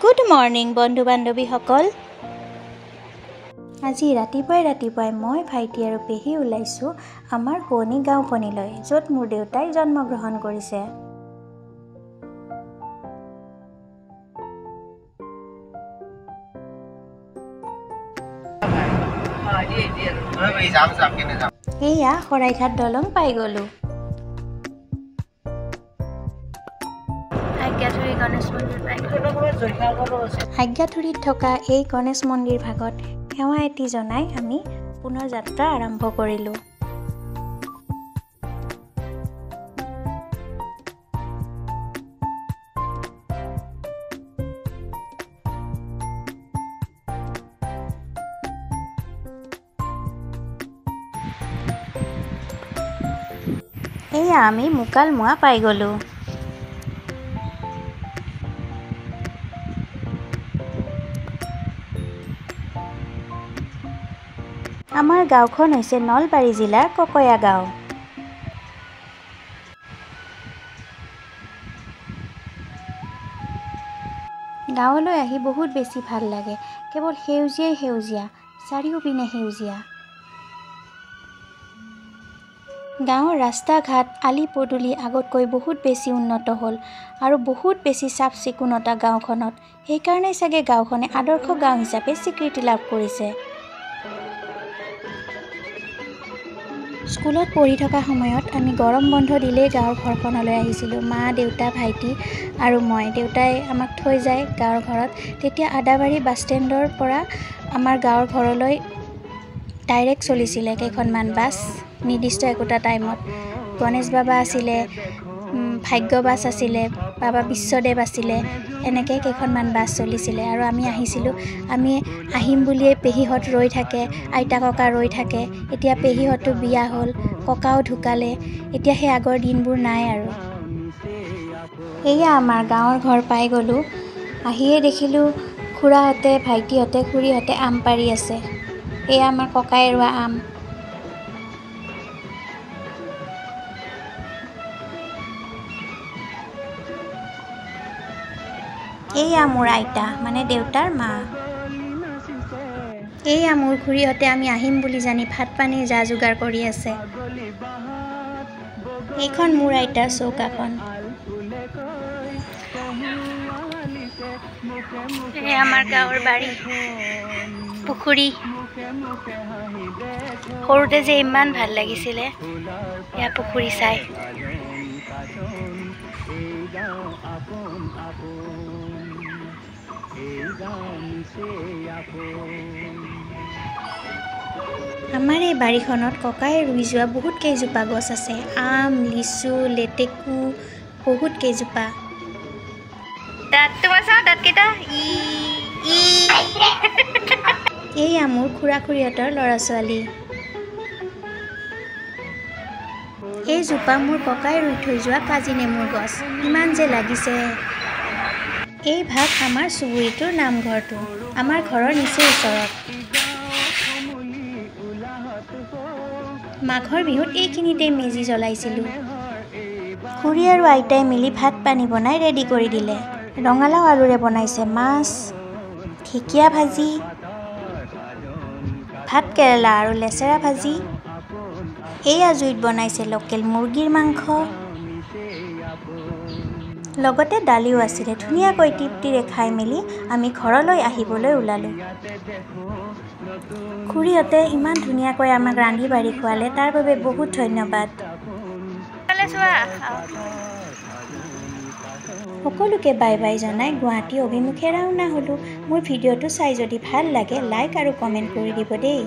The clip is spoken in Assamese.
গুড মৰ্নিং বন্ধু বান্ধৱীসকল। আজি ৰাতিপুৱাই মই ভাইটি আৰু পেহী ওলাইছোঁ আমাৰ শুৱনি গাঁওখনলৈ, য'ত মোৰ দেউতাই জন্মগ্ৰহণ কৰিছে। এয়া শৰাইঘাট দলং পাই গ'লোঁ। আজ্ঞাথুৰিত থকা এই গণেশ মন্দিৰ ভাগত সেৱা এটি জনাই আমি পুনৰ যাত্ৰা আৰম্ভ কৰিলোঁ। এয়া আমি মুকালমুৱা পাই গ'লোঁ। আমাৰ গাঁওখন হৈছে নলবাৰী জিলাৰ ককয়া গাঁও। গাঁৱলৈ আহি বহুত বেছি ভাল লাগে, কেৱল সেউজীয়াই সেউজীয়া, চাৰিওপিনে সেউজীয়া। গাঁৱৰ ৰাস্তা ঘাট আলি পদূলি আগতকৈ বহুত বেছি উন্নত হ'ল আৰু বহুত বেছি চাফ চিকুণতা গাঁওখনত। সেইকাৰণেই চাগে গাঁওখনে আদৰ্শ গাঁও হিচাপে স্বীকৃতি লাভ কৰিছে। স্কুলত পঢ়ি থকা সময়ত আমি গৰম বন্ধ দিলেই গাঁৱৰ ঘৰখনলৈ আহিছিলোঁ। মা, দেউতা, ভাইটি আৰু মই। দেউতাই আমাক থৈ যায় গাঁৱৰ ঘৰত। তেতিয়া আদাবাৰী বাছ ষ্টেণ্ডৰ পৰা আমাৰ গাঁৱৰ ঘৰলৈ ডাইৰেক্ট চলিছিলে কেইখনমান বাছ নিৰ্দিষ্ট একোটা টাইমত। গণেশ বাবা আছিলে, ভাগ্য বাছ আছিলে, বাবা বিশ্বদেৱ আছিলে, এনেকৈ কেইখনমান বাছ চলিছিলে আৰু আমি আহিছিলোঁ। আমি আহিম বুলিয়ে পেহীহঁত ৰৈ থাকে, আইতা ককা ৰৈ থাকে। এতিয়া পেহীহঁতো বিয়া হ'ল, ককাও ঢুকালে, এতিয়া সেই আগৰ দিনবোৰ নাই আৰু। এয়া আমাৰ গাঁৱৰ ঘৰ পাই গ'লোঁ। আহিয়ে দেখিলোঁ খুৰাহঁতে, ভাইটিহঁতে, খুৰীহঁতে আম পাৰি আছে। এয়া আমাৰ ককাই ৰোৱা আম। এয়া মোৰ আইতা, মানে দেউতাৰ মা। এয়া মোৰ খুৰীহঁতে আমি আহিম বুলি জানি ভাত পানীৰ যা যোগাৰ কৰি আছে। এইখন মোৰ আইতাৰ চৌকাখন। এয়া আমাৰ গাঁৱৰ বাৰী, পুখুৰী। সৰুতে যে ইমান ভাল লাগিছিলে এয়া পুখুৰী চাই। আমাৰ এই বাৰীখনত ককাই ৰুই যোৱা বহুত কেইজোপা গছ আছে। আম, লিচু, লেটেকু, বহুত কেইজোপা। এয়া মোৰ খুৰা খুৰীহঁতৰ ল'ৰা ছোৱালী। এইজোপা মোৰ ককাই ৰুই থৈ যোৱা কাজি নেমুৰ গছ, ইমান যে লাগিছে। এই ভাগ আমাৰ চুবুৰীটোৰ নামঘৰটো, আমাৰ ঘৰৰ নিচেই ওচৰত। মাঘৰ বিহুত এইখিনিতেই মেজি জ্বলাইছিলোঁ। খুৰী আৰু আইতাই মিলি ভাত পানী বনাই ৰেডি কৰি দিলে। ৰঙালাও আলুৰে বনাইছে মাছ, ঢেকীয়া ভাজি, ভাত কেৰেলা আৰু লেচেৰা ভাজি। এয়া জুইত বনাইছে লোকেল মুৰ্গীৰ মাংস, লগতে দালিও আছিলে। ধুনীয়াকৈ তৃপ্তিৰে খাই মেলি আমি ঘৰলৈ আহিবলৈ ওলালোঁ। খুৰীহঁতে ইমান ধুনীয়াকৈ আমাক ৰান্ধি বাঢ়ি খুৱালে, তাৰ বাবে বহুত ধন্যবাদ। সকলোকে বাই বাই জনাই গুৱাহাটী অভিমুখে ৰাওনা হ'লোঁ। মোৰ ভিডিঅ'টো চাই যদি ভাল লাগে লাইক আৰু কমেণ্ট কৰি দিব দেই।